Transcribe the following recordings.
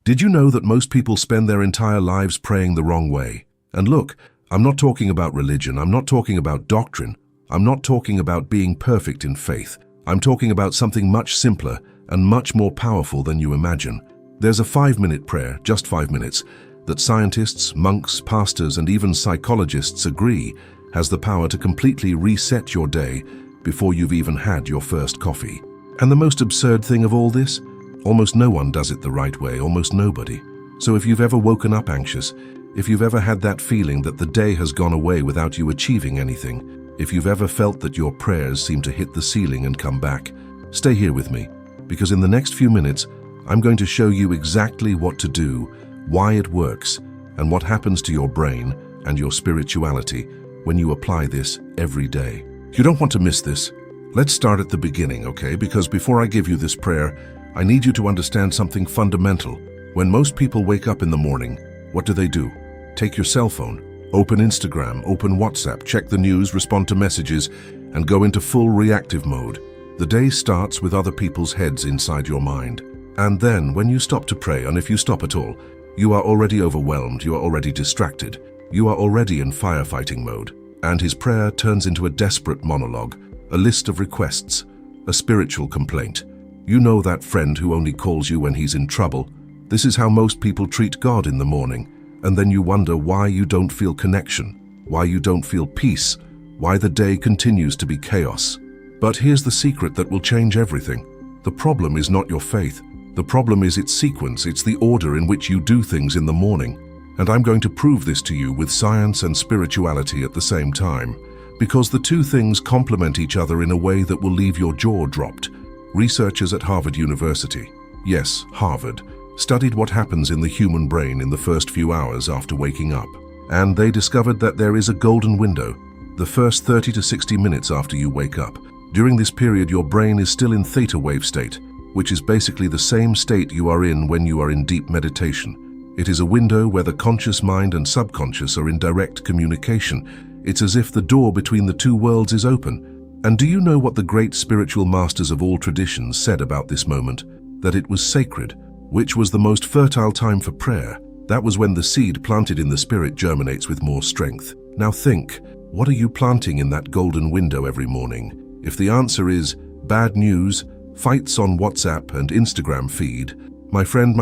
Did you know that most people spend their entire lives praying the wrong way? And look, I'm not talking about religion, I'm not talking about doctrine, I'm not talking about being perfect in faith. I'm talking about something much simpler and much more powerful than you imagine. There's a 5-minute prayer, just 5 minutes, that scientists, monks, pastors, and even psychologists agree has the power to completely reset your day before you've even had your first coffee. And the most absurd thing of all this? Almost no one does it the right way, almost nobody. So if you've ever woken up anxious, if you've ever had that feeling that the day has gone away without you achieving anything, if you've ever felt that your prayers seem to hit the ceiling and come back, stay here with me, because in the next few minutes, I'm going to show you exactly what to do, why it works, and what happens to your brain and your spirituality when you apply this every day. You don't want to miss this. Let's start at the beginning, okay? Because before I give you this prayer, I need you to understand something fundamental. When most people wake up in the morning, what do? Take your cell phone, open Instagram, open WhatsApp, check the news, respond to messages, and go into full reactive mode. The day starts with other people's heads inside your mind. And then, when you stop to pray, and if you stop at all, you are already overwhelmed, you are already distracted, you are already in firefighting mode. And his prayer turns into a desperate monologue, a list of requests, a spiritual complaint. You know that friend who only calls you when he's in trouble. This is how most people treat God in the morning, and then you wonder why you don't feel connection, why you don't feel peace, why the day continues to be chaos. But here's the secret that will change everything. The problem is not your faith. The problem is its sequence, it's the order in which you do things in the morning. And I'm going to prove this to you with science and spirituality at the same time, because the two things complement each other in a way that will leave your jaw dropped. Researchers at Harvard University, yes, Harvard, studied what happens in the human brain in the first few hours after waking up. And they discovered that there is a golden window, the first 30 to 60 minutes after you wake up. During this period, your brain is still in theta wave state, which is basically the same state you are in when you are in deep meditation. It is a window where the conscious mind and subconscious are in direct communication. It's as if the door between the two worlds is open. And do you know what the great spiritual masters of all traditions said about this moment? That it was sacred, which was the most fertile time for prayer. That was when the seed planted in the spirit germinates with more strength. Now think, what are you planting in that golden window every morning? If the answer is bad news, fights on WhatsApp and Instagram feed, my friend,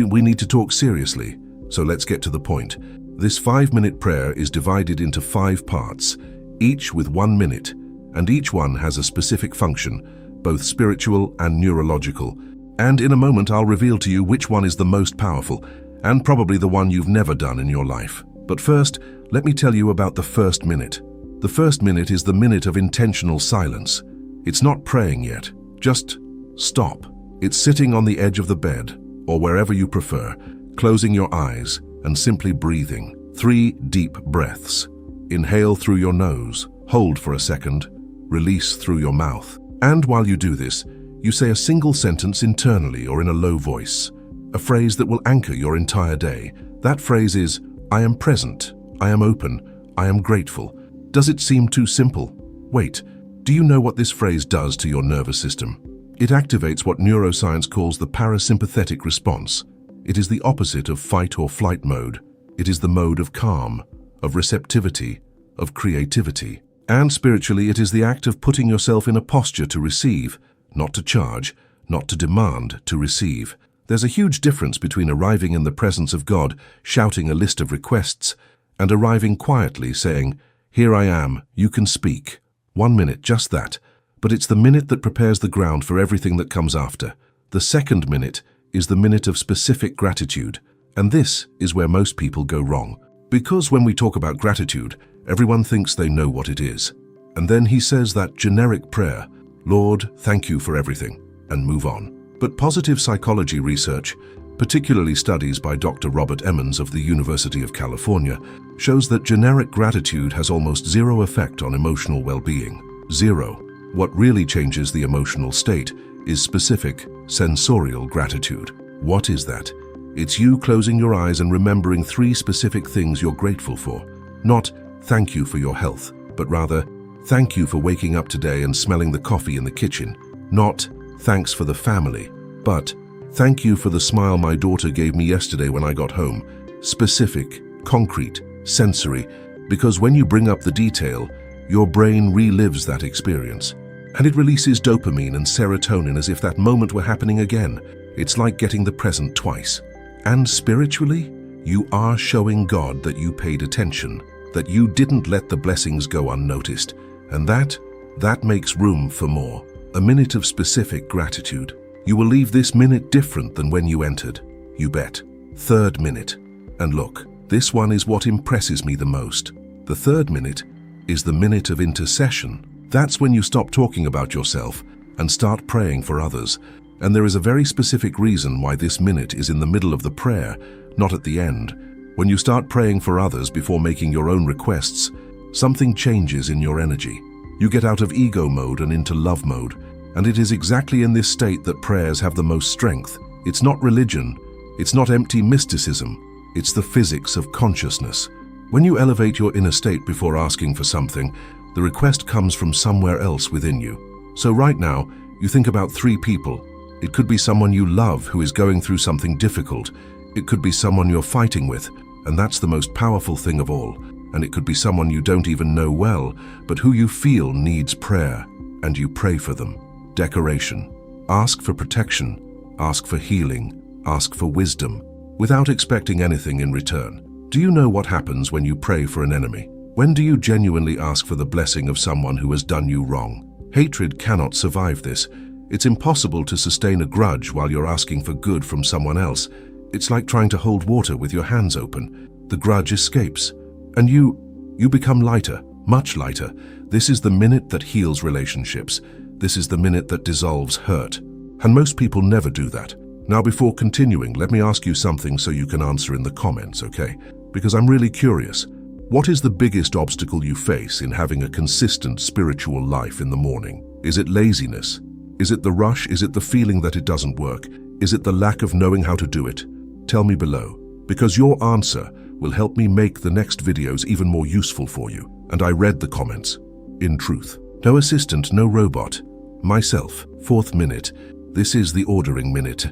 we need to talk seriously. So let's get to the point. This 5-minute prayer is divided into 5 parts, each with 1 minute. And each one has a specific function, both spiritual and neurological. And in a moment I'll reveal to you which one is the most powerful, and probably the one you've never done in your life. But first, let me tell you about the first minute. The first minute is the minute of intentional silence. It's not praying yet, just stop. It's sitting on the edge of the bed, or wherever you prefer, closing your eyes and simply breathing. 3 deep breaths. Inhale through your nose, hold for a second, release through your mouth. And while you do this, you say a single sentence internally or in a low voice, a phrase that will anchor your entire day. That phrase is, I am present, I am open, I am grateful. Does it seem too simple? Wait, do you know what this phrase does to your nervous system? It activates what neuroscience calls the parasympathetic response. It is the opposite of fight or flight mode. It is the mode of calm, of receptivity, of creativity. And spiritually, it is the act of putting yourself in a posture to receive, not to charge, not to demand, to receive. There's a huge difference between arriving in the presence of God, shouting a list of requests, and arriving quietly saying, here I am, you can speak. 1 minute, just that. But it's the minute that prepares the ground for everything that comes after. The second minute is the minute of specific gratitude. And this is where most people go wrong. Because when we talk about gratitude, everyone thinks they know what it is. And then he says that generic prayer, Lord, thank you for everything, and move on. But positive psychology research, particularly studies by Dr. Robert Emmons of the University of California, shows that generic gratitude has almost zero effect on emotional well-being. Zero. What really changes the emotional state is specific, sensorial gratitude. What is that? It's you closing your eyes and remembering 3 specific things you're grateful for. Not, thank you for your health, but rather, thank you for waking up today and smelling the coffee in the kitchen. Not, thanks for the family, but Thank you for the smile my daughter gave me yesterday when I got home. Specific, concrete, sensory, because when you bring up the detail, your brain relives that experience. And it releases dopamine and serotonin as if that moment were happening again. It's like getting the present twice. And spiritually, you are showing God that you paid attention, that you didn't let the blessings go unnoticed. And that makes room for more. A minute of specific gratitude. You will leave this minute different than when you entered. You bet. Third minute. And look, this one is what impresses me the most. The third minute is the minute of intercession. That's when you stop talking about yourself and start praying for others. And there is a very specific reason why this minute is in the middle of the prayer, not at the end. When you start praying for others before making your own requests, something changes in your energy. You get out of ego mode and into love mode. And it is exactly in this state that prayers have the most strength. It's not religion. It's not empty mysticism. It's the physics of consciousness. When you elevate your inner state before asking for something, the request comes from somewhere else within you. So right now, you think about 3 people. It could be someone you love who is going through something difficult. It could be someone you're fighting with, and that's the most powerful thing of all. And it could be someone you don't even know well, but who you feel needs prayer, and you pray for them. Decoration. Ask for protection, ask for healing, ask for wisdom, without expecting anything in return. Do you know what happens when you pray for an enemy? When do you genuinely ask for the blessing of someone who has done you wrong? Hatred cannot survive this. It's impossible to sustain a grudge while you're asking for good from someone else. It's like trying to hold water with your hands open. The grudge escapes, and you become lighter, much lighter. This is the minute that heals relationships. This is the minute that dissolves hurt. And most people never do that. Now, before continuing, let me ask you something so you can answer in the comments, okay? Because I'm really curious. What is the biggest obstacle you face in having a consistent spiritual life in the morning? Is it laziness? Is it the rush? Is it the feeling that it doesn't work? Is it the lack of knowing how to do it? Tell me below, because your answer will help me make the next videos even more useful for you. And I read the comments. In truth, no assistant, no robot. Myself, 4th minute. This is the ordering minute.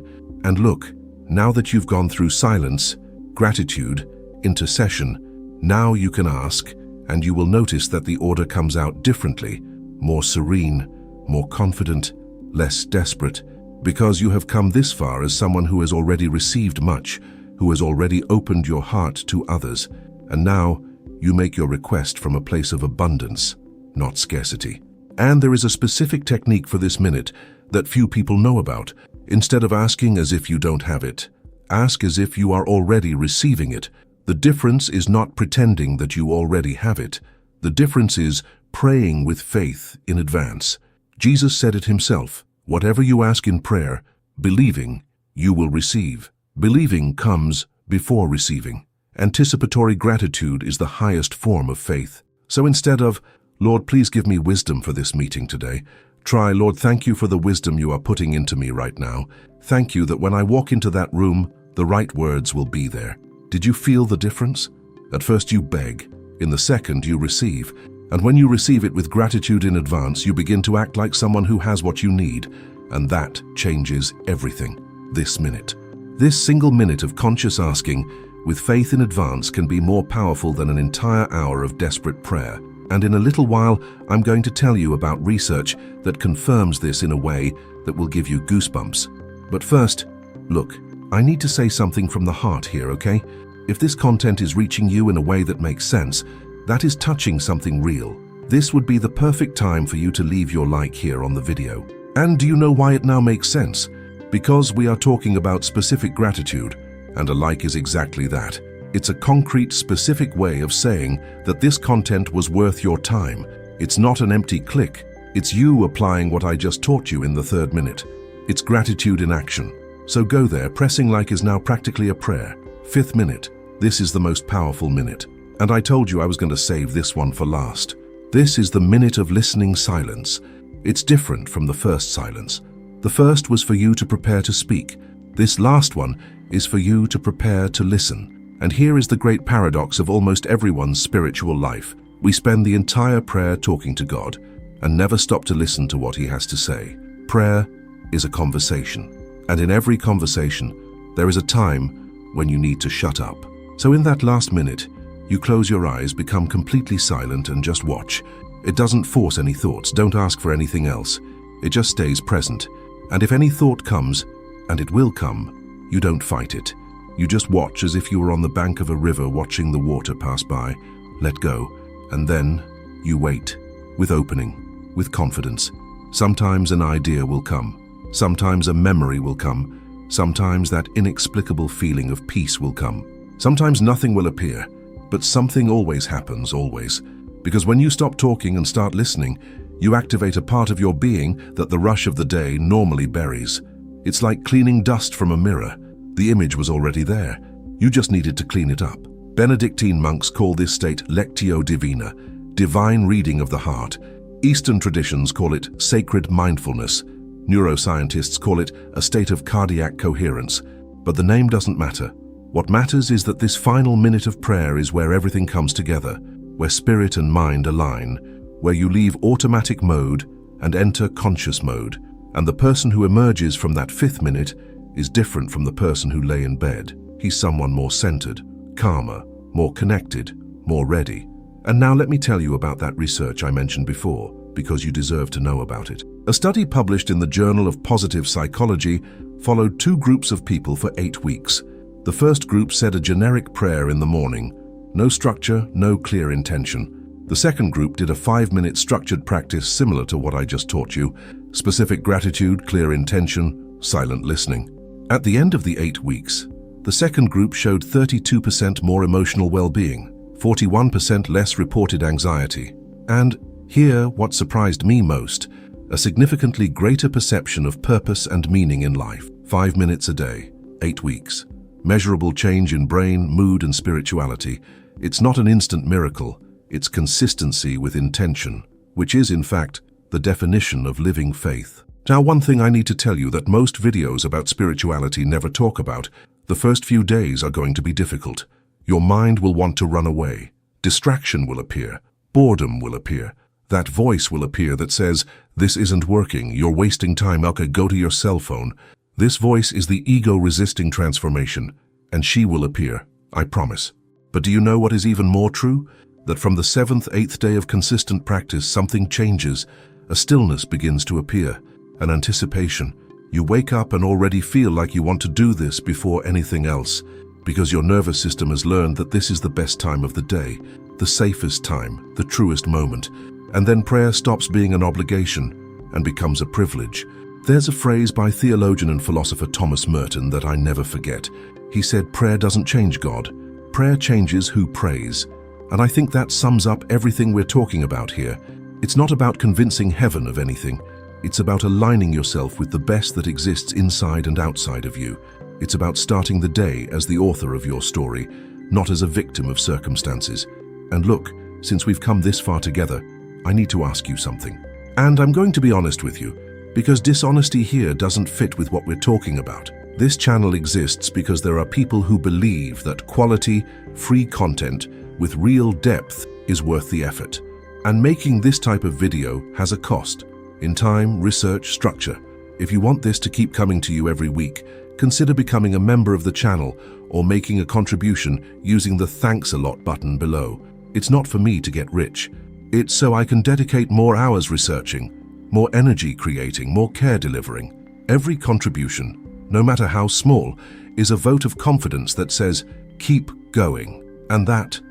And look, now that you've gone through silence, gratitude, intercession, now you can ask, and you will notice that the order comes out differently, more serene, more confident, less desperate, because you have come this far as someone who has already received much, who has already opened your heart to others, and now you make your request from a place of abundance, not scarcity. And there is a specific technique for this minute that few people know about. Instead of asking as if you don't have it, ask as if you are already receiving it. The difference is not pretending that you already have it. The difference is praying with faith in advance. Jesus said it himself, whatever you ask in prayer, believing, you will receive. Believing comes before receiving. Anticipatory gratitude is the highest form of faith. So instead of, Lord, please give me wisdom for this meeting today, try, Lord, thank you for the wisdom you are putting into me right now. Thank you that when I walk into that room, the right words will be there. Did you feel the difference? At first you beg, in the second you receive, and when you receive it with gratitude in advance, you begin to act like someone who has what you need, and that changes everything. This minute. This single minute of conscious asking with faith in advance can be more powerful than an entire hour of desperate prayer. And in a little while, I'm going to tell you about research that confirms this in a way that will give you goosebumps. But first, look, I need to say something from the heart here, okay? If this content is reaching you in a way that makes sense, that is touching something real. This would be the perfect time for you to leave your like here on the video. And do you know why it now makes sense? Because we are talking about specific gratitude, and a like is exactly that. It's a concrete, specific way of saying that this content was worth your time. It's not an empty click. It's you applying what I just taught you in the 3rd minute. It's gratitude in action. So go there. Pressing like is now practically a prayer. 5th minute. This is the most powerful minute. And I told you I was going to save this one for last. This is the minute of listening silence. It's different from the first silence. The first was for you to prepare to speak. This last one is for you to prepare to listen. And here is the great paradox of almost everyone's spiritual life. We spend the entire prayer talking to God and never stop to listen to what He has to say. Prayer is a conversation. And in every conversation, there is a time when you need to shut up. So in that last minute, you close your eyes, become completely silent, and just watch. It doesn't force any thoughts, don't ask for anything else. It just stays present. And if any thought comes, and it will come, you don't fight it. You just watch as if you were on the bank of a river watching the water pass by. Let go, and then you wait, with opening, with confidence. Sometimes an idea will come. Sometimes a memory will come. Sometimes that inexplicable feeling of peace will come. Sometimes nothing will appear, but something always happens, always. Because when you stop talking and start listening, you activate a part of your being that the rush of the day normally buries. It's like cleaning dust from a mirror. The image was already there. You just needed to clean it up. Benedictine monks call this state lectio divina, divine reading of the heart. Eastern traditions call it sacred mindfulness. Neuroscientists call it a state of cardiac coherence. But the name doesn't matter. What matters is that this final minute of prayer is where everything comes together, where spirit and mind align, where you leave automatic mode and enter conscious mode. And the person who emerges from that 5th minute is different from the person who lay in bed. He's someone more centered, calmer, more connected, more ready. And now let me tell you about that research I mentioned before, because you deserve to know about it. A study published in the Journal of Positive Psychology followed 2 groups of people for 8 weeks. The first group said a generic prayer in the morning. No structure, no clear intention. The second group did a 5-minute structured practice similar to what I just taught you. Specific gratitude, clear intention, silent listening. At the end of the 8 weeks, the second group showed 32% more emotional well-being, 41% less reported anxiety, and, here what surprised me most, a significantly greater perception of purpose and meaning in life. 5 minutes a day, 8 weeks. Measurable change in brain, mood, and spirituality. It's not an instant miracle. It's consistency with intention, which is, in fact, the definition of living faith. Now, one thing I need to tell you that most videos about spirituality never talk about: the first few days are going to be difficult. Your mind will want to run away. Distraction will appear. Boredom will appear. That voice will appear that says, "This isn't working, you're wasting time, okay, go to your cell phone." This voice is the ego-resisting transformation, and she will appear, I promise. But do you know what is even more true? That from the 7th, 8th day of consistent practice, something changes. A stillness begins to appear, an anticipation. You wake up and already feel like you want to do this before anything else, because your nervous system has learned that this is the best time of the day, the safest time, the truest moment. And then prayer stops being an obligation and becomes a privilege. There's a phrase by theologian and philosopher Thomas Merton that I never forget. He said, "Prayer doesn't change God. Prayer changes who prays." And I think that sums up everything we're talking about here. It's not about convincing heaven of anything. It's about aligning yourself with the best that exists inside and outside of you. It's about starting the day as the author of your story, not as a victim of circumstances. And look, since we've come this far together, I need to ask you something. And I'm going to be honest with you, because dishonesty here doesn't fit with what we're talking about. This channel exists because there are people who believe that quality, free content with real depth is worth the effort. And making this type of video has a cost, in time, research, structure. If you want this to keep coming to you every week, consider becoming a member of the channel or making a contribution using the "Thanks a lot" button below. It's not for me to get rich. It's so I can dedicate more hours researching, more energy creating, more care delivering. Every contribution, no matter how small, is a vote of confidence that says, keep going. And that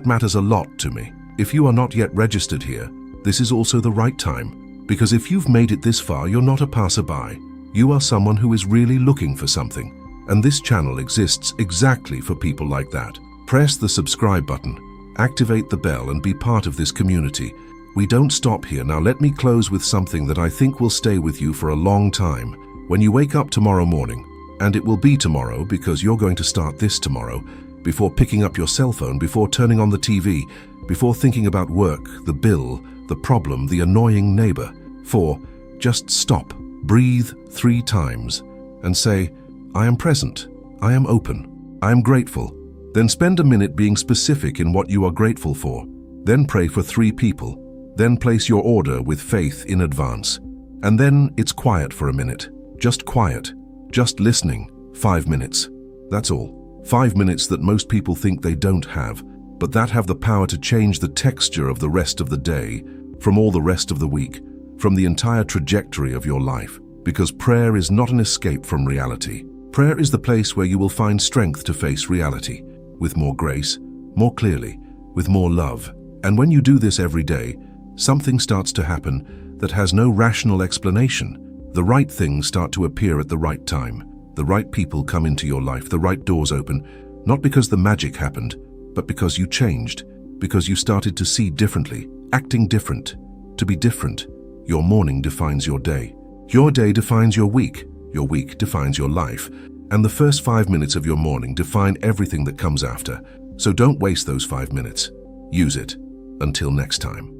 matters a lot to me. If you are not yet registered here, this is also the right time, because if you've made it this far, you're not a passerby. You are someone who is really looking for something. And this channel exists exactly for people like that. Press the subscribe button, activate the bell, and be part of this community. We don't stop here. Now let me close with something that I think will stay with you for a long time. When you wake up tomorrow morning, and it will be tomorrow because you're going to start this tomorrow, before picking up your cell phone, before turning on the TV, before thinking about work, the bill, the problem, the annoying neighbor, just stop, breathe 3 times, and say, I am present, I am open, I am grateful. Then spend a minute being specific in what you are grateful for. Then pray for 3 people. Then place your order with faith in advance. And then it's quiet for a minute. Just quiet. Just listening, 5 minutes. That's all. 5 minutes that most people think they don't have, but that have the power to change the texture of the rest of the day, from all the rest of the week, from the entire trajectory of your life. Because prayer is not an escape from reality. Prayer is the place where you will find strength to face reality, with more grace, more clearly, with more love. And when you do this every day, something starts to happen that has no rational explanation. The right things start to appear at the right time. The right people come into your life, the right doors open, not because the magic happened, but because you changed, because you started to see differently, acting different, to be different. Your morning defines your day. Your day defines your week defines your life, and the first 5 minutes of your morning define everything that comes after. So don't waste those 5 minutes. Use it. Until next time.